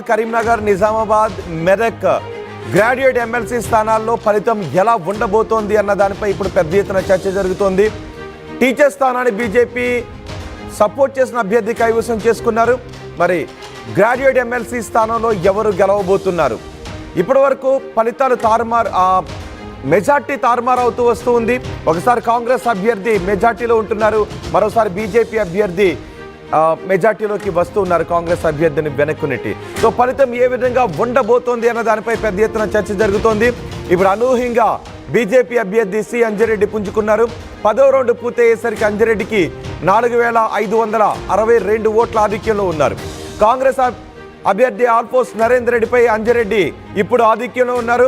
Karimnagar, Nizamabad, Medak graduate MLC స్థానాల్లో ఫలితం ఎలా ఉండబోతోంది అన్న దానిపై ఇప్పుడు పెద్ద ఎత్తున చర్చ జరుగుతోంది. టీచర్ స్థానాన్ని బీజేపీ సపోర్ట్ చేసిన అభ్యర్థి కైవసం చేసుకున్నారు. మరి గ్రాడ్యుయేట్ ఎమ్మెల్సీ స్థానంలో ఎవరు గెలవబోతున్నారు? ఇప్పటి వరకు ఫలితాలు మెజార్టీ తారుమారు అవుతూ వస్తూ ఉంది. ఒకసారి కాంగ్రెస్ అభ్యర్థి మెజార్టీలో ఉంటున్నారు, మరోసారి బీజేపీ అభ్యర్థి మెజార్టీలోకి వస్తూ ఉన్నారు, కాంగ్రెస్ అభ్యర్థిని వెనక్కునెట్టి. సో ఫలితం ఏ విధంగా ఉండబోతోంది అన్న దానిపై పెద్ద ఎత్తున చర్చ జరుగుతోంది. ఇప్పుడు అనూహ్యంగా బీజేపీ అభ్యర్థి సి అంజిరెడ్డి పుంజుకున్నారు. 10వ రౌండ్ పూర్తయ్యేసరికి అంజిరెడ్డికి 4562 ఓట్ల ఆధిక్యంలో ఉన్నారు. కాంగ్రెస్ అభ్యర్థి ఆల్ఫోస్ నరేందర్ రెడ్డిపై అంజిరెడ్డి ఇప్పుడు ఆధిక్యంలో ఉన్నారు.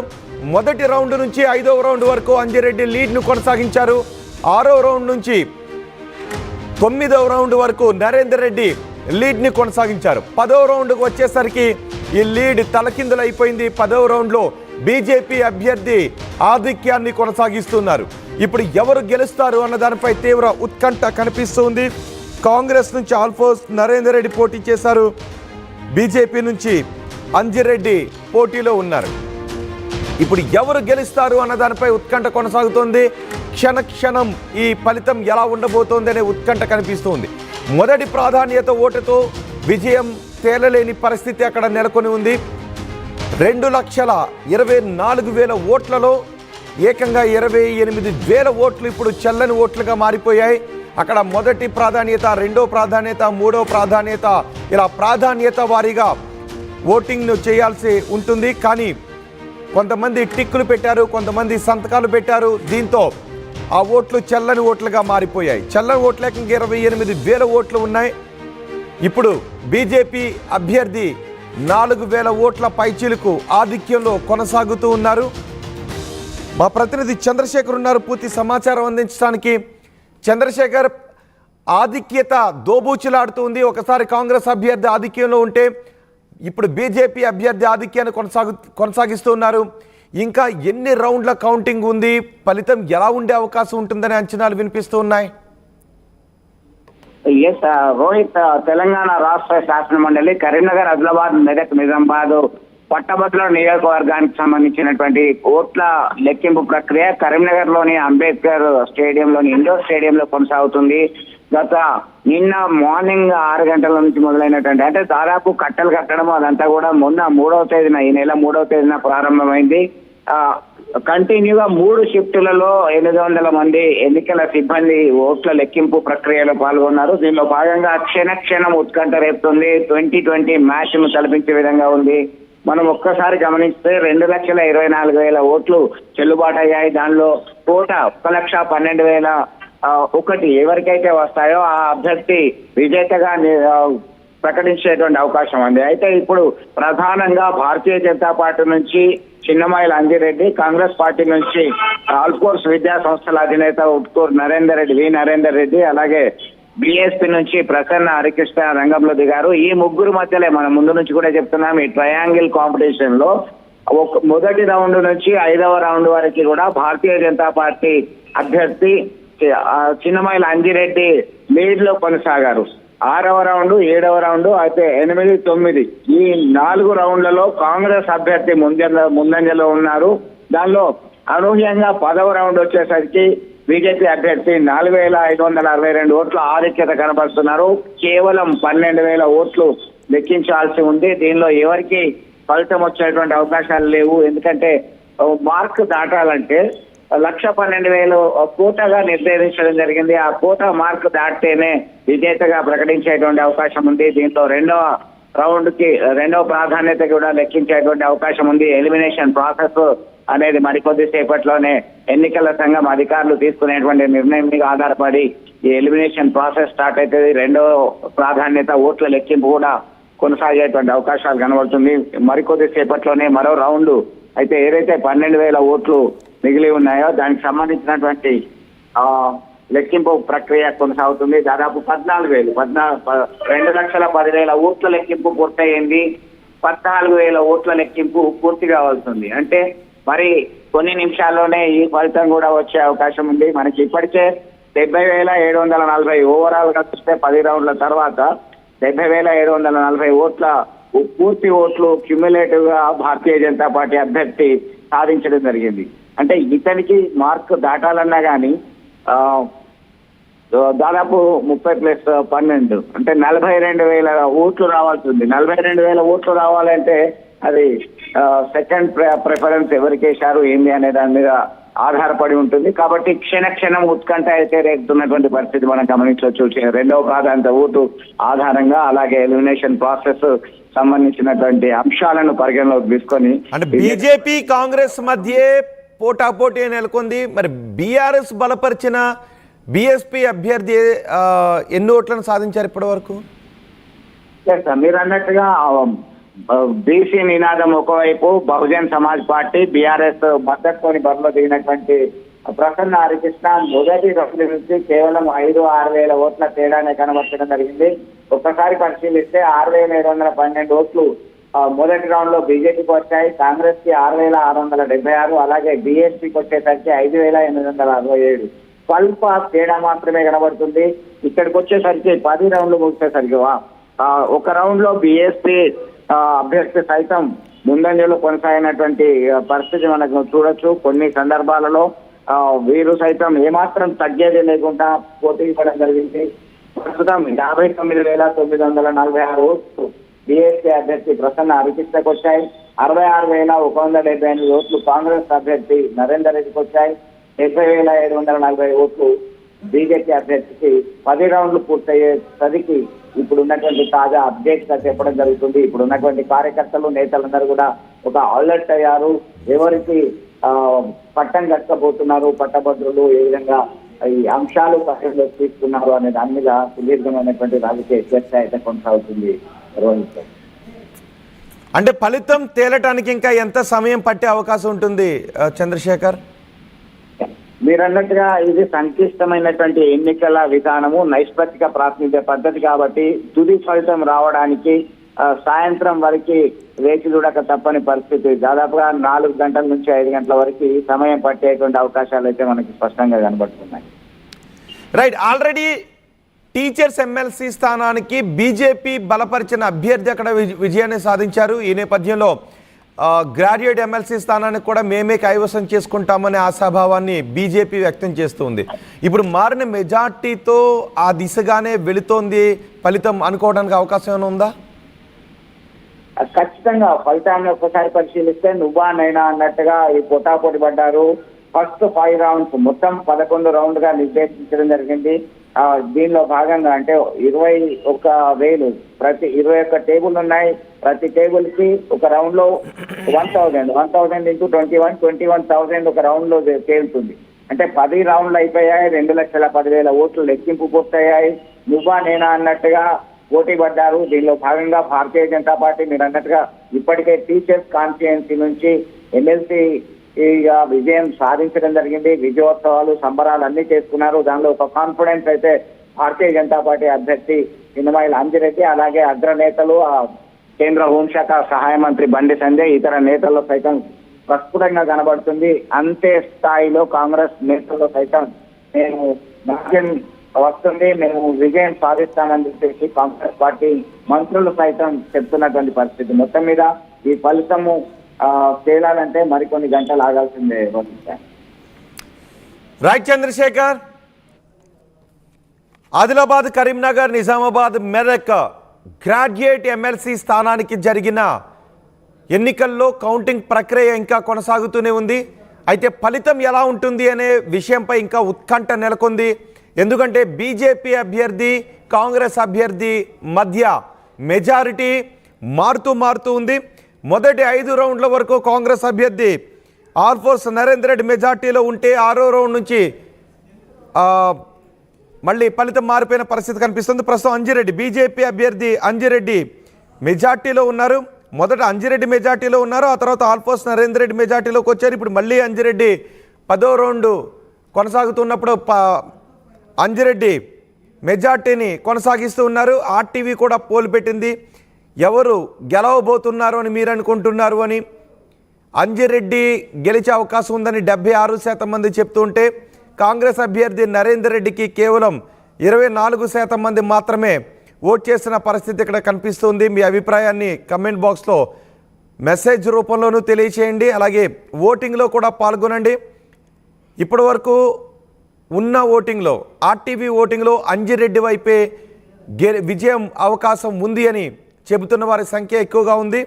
మొదటి రౌండ్ నుంచి 5వ రౌండ్ వరకు అంజిరెడ్డి లీడ్ను కొనసాగించారు. 6వ రౌండ్ నుంచి 9వ రౌండ్ వరకు నరేందర్ రెడ్డి లీడ్ని కొనసాగించారు. 10వ రౌండ్కు వచ్చేసరికి ఈ లీడ్ తలకిందులైపోయింది. 10వ రౌండ్లో బీజేపీ అభ్యర్థి ఆధిక్యాన్ని కొనసాగిస్తున్నారు. ఇప్పుడు ఎవరు గెలుస్తారు అన్న దానిపై తీవ్ర ఉత్కంఠ కనిపిస్తుంది. కాంగ్రెస్ నుంచి ఆల్ఫోస్ నరేందర్ రెడ్డి పోటీ చేశారు, బీజేపీ నుంచి అంజిరెడ్డి పోటీలో ఉన్నారు. ఇప్పుడు ఎవరు గెలుస్తారు అన్న దానిపై ఉత్కంఠ కొనసాగుతోంది. క్షణ క్షణం ఈ ఫలితం ఎలా ఉండబోతోంది అనే ఉత్కంఠ కనిపిస్తుంది. మొదటి ప్రాధాన్యత ఓటుతో విజయం తేలలేని పరిస్థితి అక్కడ నెలకొని ఉంది. 2,24,000 ఓట్లలో ఏకంగా 28,000 ఓట్లు ఇప్పుడు చెల్లని ఓట్లుగా మారిపోయాయి. అక్కడ మొదటి ప్రాధాన్యత, రెండో ప్రాధాన్యత, మూడో ప్రాధాన్యత, ఇలా ప్రాధాన్యత వారీగా ఓటింగ్ను చేయాల్సి ఉంటుంది. కానీ కొంతమంది టిక్కులు పెట్టారు, కొంతమంది సంతకాలు పెట్టారు. దీంతో ఆ ఓట్లు చెల్లని ఓట్లుగా మారిపోయాయి. చెల్లని ఓట్లు ఏకంగా 28,000 ఓట్లు ఉన్నాయి. ఇప్పుడు బీజేపీ అభ్యర్థి 4,000 ఓట్ల పైచీలకు ఆధిక్యంలో కొనసాగుతూ ఉన్నారు. మా ప్రతినిధి చంద్రశేఖర్ ఉన్నారు పూర్తి సమాచారం అందించడానికి. చంద్రశేఖర్, ఆధిక్యత దోబూచులాడుతుంది. ఒకసారి కాంగ్రెస్ అభ్యర్థి ఆధిక్యంలో ఉంటే ఇప్పుడు బీజేపీ అభ్యర్థి ఆధిక్యాన్ని కొనసాగిస్తూ ఉన్నారు. ఇంకా ఎన్ని రౌండ్ల కౌంటింగ్ ఉంది? ఫలితం ఎలా ఉండే అవకాశం ఉంటుందనే అంచనాలు వినిపిస్తూ ఉన్నాయి. రోహిత్, తెలంగాణ రాష్ట్ర శాసన మండలి కరీంనగర్, ఆదిలాబాద్, మెదక్, నిజామాబాద్ పట్టభద్రుల నియోజకవర్గానికి సంబంధించినటువంటి ఓట్ల లెక్కింపు ప్రక్రియ కరీంనగర్ లోని అంబేద్కర్ స్టేడియంలోని ఇండోర్ స్టేడియంలో కొనసాగుతుంది. నిన్న మార్నింగ్ 6 గంటల నుంచి మొదలైనటువంటి, అంటే దాదాపు కట్టలు కట్టడం అదంతా కూడా మొన్న 3వ తేదీన, ఈ నెల 3వ తేదీన ప్రారంభమైంది. కంటిన్యూగా 3 షిఫ్టులలో 800 మంది ఎన్నికల సిబ్బంది ఓట్ల లెక్కింపు ప్రక్రియలో పాల్గొన్నారు. దీనిలో భాగంగా క్షణం ఉత్కంఠ రేపుతుంది. 2020 మ్యాచ్ ను తలపించే విధంగా ఉంది. మనం ఒక్కసారి గమనిస్తే 2,24,000 ఓట్లు చెల్లుబాటు అయ్యాయి. దానిలో కోట 1,12,001 ఎవరికైతే వస్తాయో ఆ అభ్యర్థి విజేతగా ప్రకటించేటువంటి అవకాశం ఉంది. అయితే ఇప్పుడు ప్రధానంగా భారతీయ జనతా పార్టీ నుంచి చిన్నమాయిల అంజిరెడ్డి, కాంగ్రెస్ పార్టీ నుంచి ఆల్ఫోర్స్ విద్యా సంస్థల అధినేత ఉట్కూరు నరేందర్ రెడ్డి, అలాగే బీఎస్పీ నుంచి ప్రసన్న హరికృష్ణ రంగంలో దిగారు. ఈ ముగ్గురు మధ్యలో మనం ముందు నుంచి కూడా చెప్తున్నాం, ఈ ట్రయాంగిల్ కాంపిటీషన్ లో మొదటి రౌండ్ నుంచి 5వ రౌండ్ వరకు కూడా భారతీయ జనతా పార్టీ అభ్యర్థి చిన్నమాయిల అంజిరెడ్డి లీడ్ లో కొనసాగారు. 6వ రౌండ్, 7వ రౌండ్, అయితే 8, 9 ఈ 4 రౌండ్లలో కాంగ్రెస్ అభ్యర్థి ముందంజలో ఉన్నారు. దానిలో అనూహ్యంగా 10వ రౌండ్ వచ్చేసరికి బీజేపీ అభ్యర్థి 4,562 ఓట్ల ఆధిక్యత కనబరుస్తున్నారు. కేవలం 12,000 ఓట్లు లెక్కించాల్సి ఉంది. దీనిలో ఎవరికి ఫలితం వచ్చేటువంటి అవకాశాలు లేవు. ఎందుకంటే మార్క్ దాటాలంటే 1,12,000 కోటగా నిర్దేశించడం జరిగింది. ఆ కోట మార్క్ దాటితేనే విజేతగా ప్రకటించేటువంటి అవకాశం ఉంది. దీంతో రెండవ ప్రాధాన్యత కూడా లెక్కించేటువంటి అవకాశం ఉంది. ఎలిమినేషన్ ప్రాసెస్ అనేది మరికొద్ది సేపట్లోనే ఎన్నికల సంఘం అధికారులు తీసుకునేటువంటి నిర్ణయం మీద ఆధారపడి ఈ ఎలిమినేషన్ ప్రాసెస్ స్టార్ట్ అవుతుంది. రెండవ ప్రాధాన్యత ఓట్ల లెక్కింపు కూడా కొనసాగేటువంటి అవకాశాలు కనబడుతుంది. మరికొద్ది సేపట్లోనే మరో రౌండ్, అయితే ఏదైతే 12,000 ఓట్లు మిగిలి ఉన్నాయో దానికి సంబంధించినటువంటి లెక్కింపు ప్రక్రియ కొనసాగుతుంది. దాదాపు 2,10,000 ఓట్ల లెక్కింపు పూర్తయింది. 14,000 ఓట్ల లెక్కింపు పూర్తి కావాల్సింది. అంటే మరి కొన్ని నిమిషాల్లోనే ఈ ఫలితం కూడా వచ్చే అవకాశం ఉంది. మనకి ఇప్పటికే 70,740 ఓవరాల్ గా చూస్తే 10 రౌండ్ల తర్వాత 70,740 ఓట్ల పూర్తి ఓట్లు క్యుములేటివ్ గా భారతీయ జనతా పార్టీ అభ్యర్థి సాధించడం జరిగింది. అంటే ఇతనికి మార్క్ దాటాలన్నా కానీ దాదాపు 30+12 అంటే 42,000 ఓట్లు రావాల్సి ఉంది. 42,000 ఓట్లు రావాలంటే అది సెకండ్ ప్రిఫరెన్స్ ఎవరికి వేశారు ఏంది అనే దాని మీద ఆధారపడి ఉంటుంది. కాబట్టి క్షణం ఉత్కంఠ అయితే రేగుతున్నటువంటి పరిస్థితి మనం గమనించవచ్చు. రెండవ ప్రాధాన్యత ఓటు ఆధారంగా, అలాగే ఎలిమినేషన్ ప్రాసెస్ సంబంధించినటువంటి అంశాలను పరిగణలోకి తీసుకొని అంటే బీజేపీ కాంగ్రెస్ మధ్య పోటాపోటీ నెలకొంది. మరి బీఆర్ఎస్ బలపరిచిన బీఎస్పీ అభ్యర్థి ఎన్ని ఓట్లను సాధించారు ఇప్పటి వరకు? మీరు అన్నట్టుగా బీసీ నినాదం ఒకవైపు, బహుజన్ సమాజ్ పార్టీ బీఆర్ఎస్ మద్దతుతోని బరిలో దిగినటువంటి ప్రసన్న హరికృష్ణ మొదటి రౌండ్ నుంచి కేవలం 5-6 వేల ఓట్ల తేడానే కనబర్చడం జరిగింది. ఒక్కసారి పరిశీలిస్తే 6,712 ఓట్లు మొదటి రౌండ్ లో బీజేపీకి వచ్చాయి. కాంగ్రెస్ కి 6,676, అలాగే బీఎస్పీకి వచ్చేసరికి 5,867. స్వల్ప తేడా మాత్రమే కనబడుతుంది. ఇక్కడికి వచ్చేసరికి 10 రౌండ్లు ముగిసేసరికి ఒక రౌండ్ లో బీఎస్పీ అభ్యర్థి సైతం ముందంజలో కొనసాగినటువంటి పరిస్థితి మనకు చూడొచ్చు. కొన్ని సందర్భాలలో వీరు సైతం ఏమాత్రం తగ్గేది లేకుండా పోటీ ఇవ్వడం జరిగింది. ప్రస్తుతం 59,946 ఓట్లు బీఎస్పీ అభ్యర్థి ప్రసన్న హరికృష్ణకు వచ్చాయి. 66,178 ఓట్లు కాంగ్రెస్ అభ్యర్థి నరేందర్ రెడ్డికి వచ్చాయి. 70,740 ఓట్లు బీజేపీ అభ్యర్థికి. 10 రౌండ్లు పూర్తయ్యేసరికి ఇప్పుడు ఉన్నటువంటి తాజా అప్డేట్స్ గా చెప్పడం జరుగుతుంది. ఇప్పుడు ఉన్నటువంటి కార్యకర్తలు, నేతలందరూ కూడా ఒక అలర్ట్ అయ్యారు. ఎవరికి పట్టం కట్టబోతున్నారు, పట్టభద్రులు ఏ విధంగా ఈ అంశాలు పరిగణలోకి తీసుకున్నారు అనే దాని మీద సుదీర్ఘమైనటువంటి రాజకీయ చర్చ అయితే కొనసాగుతుంది. అంటే ఫలితం తేలటానికి ఇంకా ఎంత సమయం పట్టే అవకాశం ఉంటుంది చంద్రశేఖర్? మీరు అన్నట్టుగా ఇది సంక్లిష్టమైనటువంటి ఎన్నికల విధానము, నైష్పత్తిక ప్రాతినిధ్య పద్ధతి కాబట్టి తుది ఫలితం రావడానికి సాయంత్రం వరకు వేచి చూడక తప్పని పరిస్థితి. దాదాపుగా 4 గంటల నుంచి 5 గంటల వరకు సమయం పట్టేటువంటి అవకాశాలు అయితే మనకి స్పష్టంగా కనబడుతున్నాయి. రైట్. ఆల్రెడీ టీచర్స్ ఎమ్మెల్సీ స్థానానికి బీజేపీ బలపరిచిన అభ్యర్థి అక్కడ విజయాన్ని సాధించారు. ఈ నేపథ్యంలో గ్రాడ్యుయేట్ ఎమ్మెల్సీ స్థానానికి కూడా మేమే కైవసం చేసుకుంటామనే ఆశాభావాన్ని బీజేపీ వ్యక్తం చేస్తుంది. ఇప్పుడు మారిన మెజార్టీతో ఆ దిశగానే వెళుతోంది ఫలితం అనుకోవడానికి అవకాశం ఏమైనా ఉందా? ఖచ్చితంగా ఫలితాన్ని ఒక్కసారి పరిశీలిస్తే నువ్వా నైనా అన్నట్టుగా ఈ పోటాపోటీ పడ్డారు. ఫస్ట్ 5 రౌండ్స్ మొత్తం 11 రౌండ్ గా నిర్దేశించడం జరిగింది. దీనిలో భాగంగా అంటే 21,000 ప్రతి 21 టేబుల్ ఉన్నాయి. ప్రతి టేబుల్ కి ఒక రౌండ్ లో 1,000 into 21,000 ఒక రౌండ్ లో తేలుతుంది. అంటే 10 రౌండ్లు అయిపోయాయి. 2,10,000 ఓట్లు లెక్కింపు పూర్తయ్యాయి. నువ్వా నేనా అన్నట్టుగా పోటీ పడ్డారు. దీనిలో భాగంగా భారతీయ జనతా పార్టీ మీరు అన్నట్టుగా ఇప్పటికే టీచర్స్ కాన్స్టిట్యుయెన్సీ నుంచి ఎమ్మెల్సీ విజయం సాధించడం జరిగింది. విజయోత్సవాలు, సంబరాలు అన్ని చేసుకున్నారు. దానిలో ఒక కాన్ఫిడెన్స్ అయితే భారతీయ జనతా పార్టీ అభ్యర్థి చిన్నమాయిల అంజిరెడ్డి, అలాగే అగ్రనేతలు, కేంద్ర హోంశాఖ సహాయ మంత్రి బండి సంజయ్, ఇతర నేతల్లో సైతం ప్రస్ఫుటంగా కనబడుతుంది. అంతే స్థాయిలో కాంగ్రెస్ నేతల్లో సైతం మేము భాగ్యం వస్తుంది, మేము విజయం సాధిస్తామని చెప్పేసి కాంగ్రెస్ పార్టీ మంత్రులు సైతం చెప్తున్నటువంటి పరిస్థితి. మొత్తం మీద ఈ ఫలితము తేలాలంటే మరికొన్ని గంటలు ఆగాల్సిందే. Right Chandrashekar. Adilabad, Karimnagar, Nizamabad, Medak graduate MLC స్థానానికి జరిగిన ఎన్నికల్లో కౌంటింగ్ ప్రక్రియ ఇంకా కొనసాగుతూనే ఉంది. అయితే ఫలితం ఎలా ఉంటుంది అనే విషయంపై ఇంకా ఉత్కంఠ నెలకొంది. ఎందుకంటే బీజేపీ అభ్యర్థి, కాంగ్రెస్ అభ్యర్థి మధ్య మెజారిటీ మారుతూ ఉంది. మొదటి 5 రౌండ్ల వరకు కాంగ్రెస్ అభ్యర్థి ఆర్ఫోర్స్ నరేందర్ రెడ్డి మెజార్టీలో ఉంటే 6వ రౌండ్ నుంచి మళ్ళీ ఫలితం మారిపోయిన పరిస్థితి కనిపిస్తుంది. ప్రస్తుతం అంజిరెడ్డి, బీజేపీ అభ్యర్థి అంజిరెడ్డి మెజార్టీలో ఉన్నారు. మొదట అంజిరెడ్డి మెజార్టీలో ఉన్నారు, ఆ తర్వాత ఆల్ఫోర్స్ నరేందర్ రెడ్డి మెజార్టీలోకి వచ్చారు. ఇప్పుడు మళ్ళీ అంజిరెడ్డి 10వ రౌండ్ కొనసాగుతున్నప్పుడు అంజిరెడ్డి మెజార్టీని కొనసాగిస్తూ ఉన్నారు. ఆర్టీవీ కూడా పోల్ పెట్టింది. ఎవరు గెలవబోతున్నారు అని మీరు అనుకుంటున్నారు అని. అంజిరెడ్డి గెలిచే అవకాశం ఉందని 76% మంది చెప్తుంటే, కాంగ్రెస్ అభ్యర్థి నరేందర్ రెడ్డికి కేవలం 24% మంది మాత్రమే ఓట్ చేసిన పరిస్థితి ఇక్కడ కనిపిస్తుంది. మీ అభిప్రాయాన్ని కమెంట్ బాక్స్లో మెసేజ్ రూపంలోనూ తెలియచేయండి. అలాగే ఓటింగ్లో కూడా పాల్గొనండి. ఇప్పటి వరకు ఉన్న ఓటింగ్లో ఆర్టీవీ ఓటింగ్లో అంజిరెడ్డి వైపే విజయం అవకాశం ఉంది అని చెబుతున్న వారి సంఖ్య ఎక్కువగా ఉంది.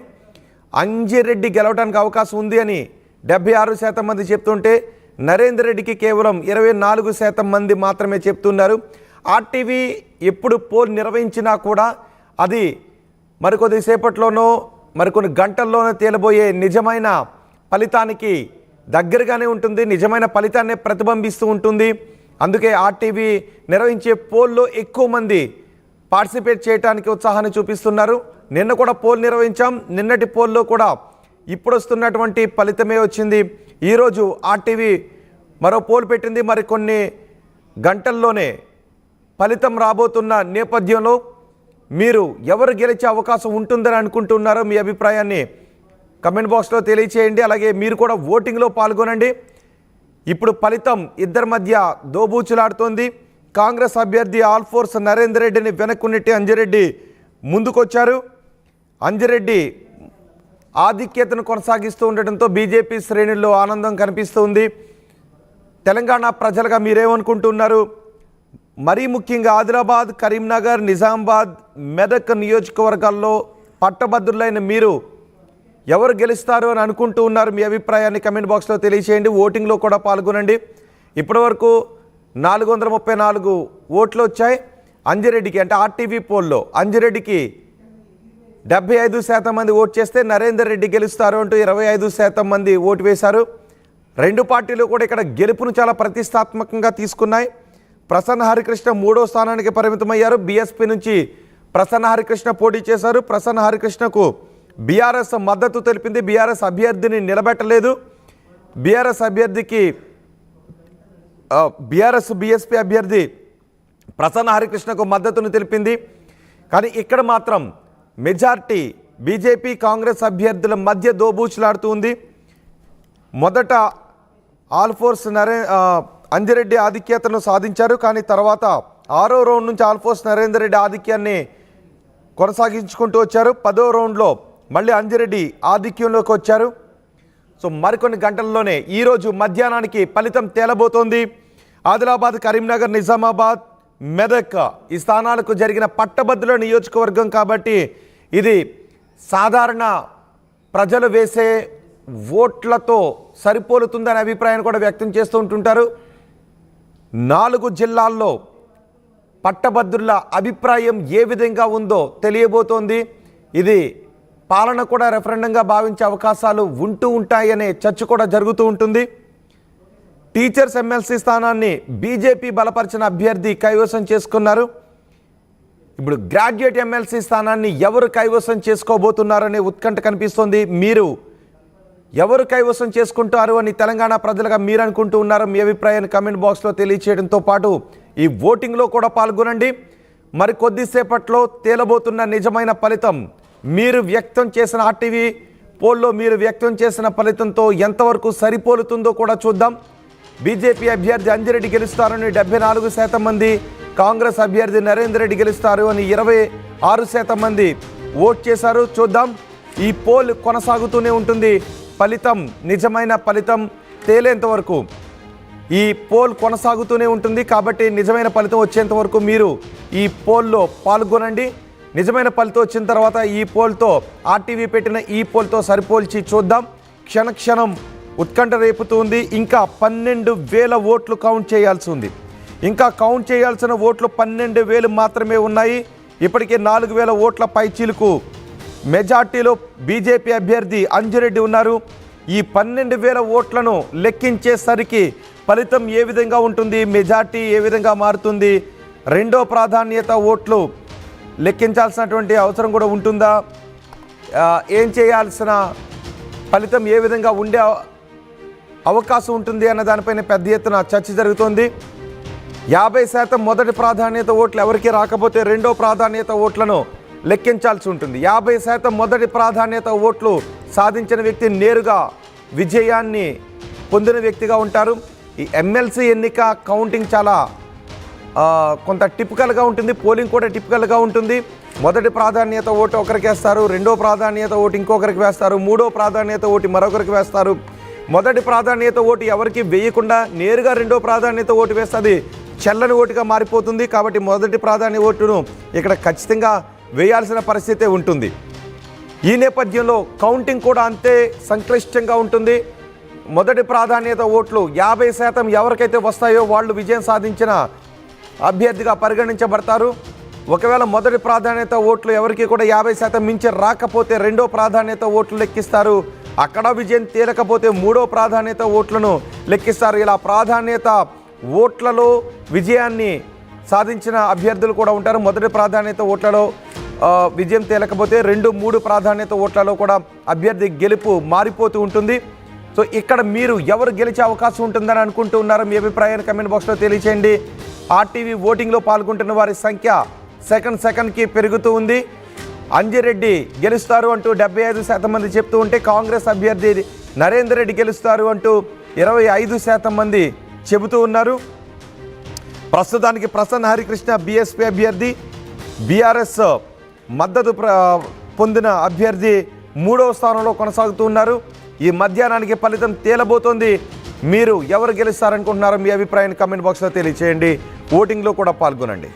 అంజిరెడ్డి గెలవడానికి అవకాశం ఉంది అని 76% మంది చెప్తుంటే నరేందర్ రెడ్డికి కేవలం 24% మంది మాత్రమే చెప్తున్నారు. ఆర్టీవీ ఎప్పుడు పోల్ నిర్వహించినా కూడా అది మరికొద్దిసేపట్లోనో మరికొన్ని గంటల్లోనో తేలబోయే నిజమైన ఫలితానికి దగ్గరగానే ఉంటుంది. నిజమైన ఫలితాన్నే ప్రతిబింబిస్తూ ఉంటుంది. అందుకే ఆర్టీవీ నిర్వహించే పోల్లో ఎక్కువ మంది పార్టిసిపేట్ చేయడానికి ఉత్సాహాన్ని చూపిస్తున్నారు. నిన్న కూడా పోల్ నిర్వహించాం. నిన్నటి పోల్లో కూడా ఇప్పుడు వస్తున్నటువంటి ఫలితమే వచ్చింది. ఈరోజు ఆర్టీవీ మరో పోల్ పెట్టింది. మరికొన్ని గంటల్లోనే ఫలితం రాబోతున్న నేపథ్యంలో మీరు ఎవరు గెలిచే అవకాశం ఉంటుందని అనుకుంటున్నారో మీ అభిప్రాయాన్ని కమెంట్ బాక్స్లో తెలియచేయండి. అలాగే మీరు కూడా ఓటింగ్లో పాల్గొనండి. ఇప్పుడు ఫలితం ఇద్దరి మధ్య దోబూచులాడుతోంది. కాంగ్రెస్ అభ్యర్థి ఆల్ఫోర్స్ నరేందర్ రెడ్డిని వెనక్కున్నట్టు అంజిరెడ్డి ముందుకొచ్చారు. అంజిరెడ్డి ఆధిక్యతను కొనసాగిస్తూ ఉండటంతో బీజేపీ శ్రేణుల్లో ఆనందం కనిపిస్తుంది. తెలంగాణ ప్రజలుగా మీరేమనుకుంటున్నారు? మరీ ముఖ్యంగా ఆదిలాబాద్, కరీంనగర్, నిజామాబాద్, మెదక్ నియోజకవర్గాల్లో పట్టభద్రులైన మీరు ఎవరు గెలుస్తారు అని అనుకుంటూ ఉన్నారు? మీ అభిప్రాయాన్ని కమెంట్ బాక్స్లో తెలియచేయండి. ఓటింగ్లో కూడా పాల్గొనండి. ఇప్పటివరకు 434 ఓట్లు వచ్చాయి అంజిరెడ్డికి. అంటే ఆర్టీవీ పోల్లో అంజిరెడ్డికి 75% మంది ఓటు చేస్తే నరేందర్ రెడ్డి గెలుస్తారు అంటూ 25% మంది ఓటు వేశారు. రెండు పార్టీలు కూడా ఇక్కడ గెలుపును చాలా ప్రతిష్టాత్మకంగా తీసుకున్నాయి. ప్రసన్న హరికృష్ణ 3వ స్థానానికి పరిమితమయ్యారు. బీఎస్పీ నుంచి ప్రసన్న హరికృష్ణ పోటీ చేశారు. ప్రసన్న హరికృష్ణకు బీఆర్ఎస్ మద్దతు తెలిపింది. బీఆర్ఎస్ అభ్యర్థిని నిలబెట్టలేదు. బీఎస్పీ అభ్యర్థి ప్రసన్న హరికృష్ణకు మద్దతును తెలిపింది. కానీ ఇక్కడ మాత్రం మెజార్టీ బీజేపీ కాంగ్రెస్ అభ్యర్థుల మధ్య దోబూచులాడుతూ ఉంది. మొదట ఆల్ఫోర్స్ అంజిరెడ్డి ఆధిక్యతను సాధించారు. కానీ తర్వాత 6వ రౌండ్ నుంచి ఆల్ఫోర్స్ నరేందర్ రెడ్డి ఆధిక్యాన్ని కొనసాగించుకుంటూ వచ్చారు. 10వ రౌండ్లో మళ్ళీ అంజిరెడ్డి ఆధిక్యంలోకి వచ్చారు. సో మరికొన్ని గంటల్లోనే ఈరోజు మధ్యాహ్నానికి ఫలితం తేలబోతోంది. ఆదిలాబాద్, కరీంనగర్, నిజామాబాద్, మెదక్ ఈ స్థానాలకు జరిగిన పట్టభద్రుల నియోజకవర్గం కాబట్టి ఇది సాధారణ ప్రజలు వేసే ఓట్లతో సరిపోలుతుందనే అభిప్రాయాన్ని కూడా వ్యక్తం చేస్తూ ఉంటుంటారు. 4 జిల్లాల్లో పట్టభద్రుల అభిప్రాయం ఏ విధంగా ఉందో తెలియబోతోంది. ఇది పాలన కూడా రెఫరెండంగా భావించే అవకాశాలు ఉంటూ ఉంటాయనే చర్చ కూడా జరుగుతూ ఉంటుంది. టీచర్స్ ఎమ్మెల్సీ స్థానాన్ని బీజేపీ బలపరిచిన అభ్యర్థి కైవసం చేసుకున్నారు. ఇప్పుడు గ్రాడ్యుయేట్ ఎమ్మెల్సీ స్థానాన్ని ఎవరు కైవసం చేసుకోబోతున్నారనే ఉత్కంఠ కనిపిస్తోంది. మీరు ఎవరు కైవసం చేసుకుంటారు అని తెలంగాణ ప్రజలుగా మీరు అనుకుంటూ ఉన్నారో మీ అభిప్రాయాన్ని కమెంట్ బాక్స్లో తెలియచేయడంతో పాటు ఈ ఓటింగ్లో కూడా పాల్గొనండి. మరి కొద్దిసేపట్లో తేలబోతున్న నిజమైన ఫలితం మీరు వ్యక్తం చేసిన ఆర్టీవీ పోల్లో మీరు వ్యక్తం చేసిన ఫలితంతో ఎంతవరకు సరిపోలుతుందో కూడా చూద్దాం. బీజేపీ అభ్యర్థి అంజిరెడ్డి గెలుస్తారని 74% మంది, కాంగ్రెస్ అభ్యర్థి నరేందర్ రెడ్డి గెలుస్తారు అని 26% మంది ఓట్ చేశారు. చూద్దాం. ఈ పోల్ కొనసాగుతూనే ఉంటుంది. ఫలితం నిజమైన ఫలితం తేలేంత వరకు ఈ పోల్ కొనసాగుతూనే ఉంటుంది. కాబట్టి నిజమైన ఫలితం వచ్చేంత వరకు మీరు ఈ పోల్లో పాల్గొనండి. నిజమైన ఫలితం వచ్చిన తర్వాత ఈ పోల్తో ఆర్టీవీ పెట్టిన ఈ పోల్తో సరిపోల్చి చూద్దాం. క్షణక్షణం ఉత్కంఠ రేపుతుంది. ఇంకా 12,000 ఓట్లు కౌంట్ చేయాల్సి ఉంది. ఇంకా కౌంట్ చేయాల్సిన ఓట్లు 12,000 మాత్రమే ఉన్నాయి. ఇప్పటికే 4,000 ఓట్ల పైచీలకు మెజార్టీలో బీజేపీ అభ్యర్థి అంజిరెడ్డి ఉన్నారు. ఈ 12,000 ఓట్లను లెక్కించేసరికి ఫలితం ఏ విధంగా ఉంటుంది, మెజార్టీ ఏ విధంగా మారుతుంది, రెండో ప్రాధాన్యత ఓట్లు లెక్కించాల్సినటువంటి అవసరం కూడా ఉంటుందా, ఏం చేయాల్సిన ఫలితం ఏ విధంగా ఉండే అవకాశం ఉంటుంది అన్న దానిపైన పెద్ద ఎత్తున చర్చ జరుగుతోంది. 50% మొదటి ప్రాధాన్యత ఓట్లు ఎవరికి రాకపోతే రెండో ప్రాధాన్యత ఓట్లను లెక్కించాల్సి ఉంటుంది. 50% మొదటి ప్రాధాన్యత ఓట్లు సాధించిన వ్యక్తి నేరుగా విజయాన్ని పొందిన వ్యక్తిగా ఉంటారు. ఈ ఎమ్మెల్సీ ఎన్నిక కౌంటింగ్ చాలా కొంత టిపికల్గా ఉంటుంది, పోలింగ్ కూడా టిపికల్గా ఉంటుంది. మొదటి ప్రాధాన్యత ఓటు ఒకరికి వేస్తారు, రెండో ప్రాధాన్యత ఓటు ఇంకొకరికి వేస్తారు, మూడో ప్రాధాన్యత ఓటు మరొకరికి వేస్తారు. మొదటి ప్రాధాన్యత ఓటు ఎవరికి వేయకుండా నేరుగా రెండో ప్రాధాన్యత ఓటు వేస్తుంది, చెల్లని ఓటుగా మారిపోతుంది. కాబట్టి మొదటి ప్రాధాన్యత ఓటును ఇక్కడ ఖచ్చితంగా వేయాల్సిన పరిస్థితే ఉంటుంది. ఈ నేపథ్యంలో కౌంటింగ్ కూడా అంతే సంక్లిష్టంగా ఉంటుంది. మొదటి ప్రాధాన్యత ఓట్లు 50% ఎవరికైతే వస్తాయో వాళ్ళు విజయం సాధించిన అభ్యర్థిగా పరిగణించబడతారు. ఒకవేళ మొదటి ప్రాధాన్యత ఓట్లు ఎవరికి కూడా 50% మించి రాకపోతే రెండో ప్రాధాన్యత ఓట్లు లెక్కిస్తారు. అక్కడ విజయం తేలకపోతే మూడో ప్రాధాన్యత ఓట్లను లెక్కిస్తారు. ఇలా ప్రాధాన్యత ఓట్లలో విజయాన్ని సాధించిన అభ్యర్థులు కూడా ఉంటారు. మొదటి ప్రాధాన్యత ఓట్లలో విజయం తేలకపోతే 2, 3 ప్రాధాన్యత ఓట్లలో కూడా అభ్యర్థి గెలుపు మారిపోతూ ఉంటుంది. సో ఇక్కడ మీరు ఎవరు గెలిచే అవకాశం ఉంటుందని అనుకుంటూ ఉన్నారు? మీ అభిప్రాయాన్ని కమెంట్ బాక్స్లో తెలియచేయండి. ఆర్టీవీ ఓటింగ్లో పాల్గొంటున్న వారి సంఖ్య సెకండ్కి పెరుగుతూ ఉంది. అంజిరెడ్డి గెలుస్తారు అంటూ 75% మంది చెప్తూ ఉంటే కాంగ్రెస్ అభ్యర్థి నరేందర్ రెడ్డి గెలుస్తారు అంటూ 25% మంది చెబుతూ ఉన్నారు. ప్రస్తుతానికి ప్రసన్న హరికృష్ణ బీఎస్పీ అభ్యర్థి, బీఆర్ఎస్ మద్దతు పొందిన అభ్యర్థి 3వ స్థానంలో కొనసాగుతూ ఉన్నారు. ఈ మధ్యాహ్నానికి ఫలితం తేలబోతోంది. మీరు ఎవరు గెలుస్తారనుకుంటున్నారో మీ అభిప్రాయాన్ని కమెంట్ బాక్స్లో తెలియచేయండి. ఓటింగ్లో కూడా పాల్గొనండి.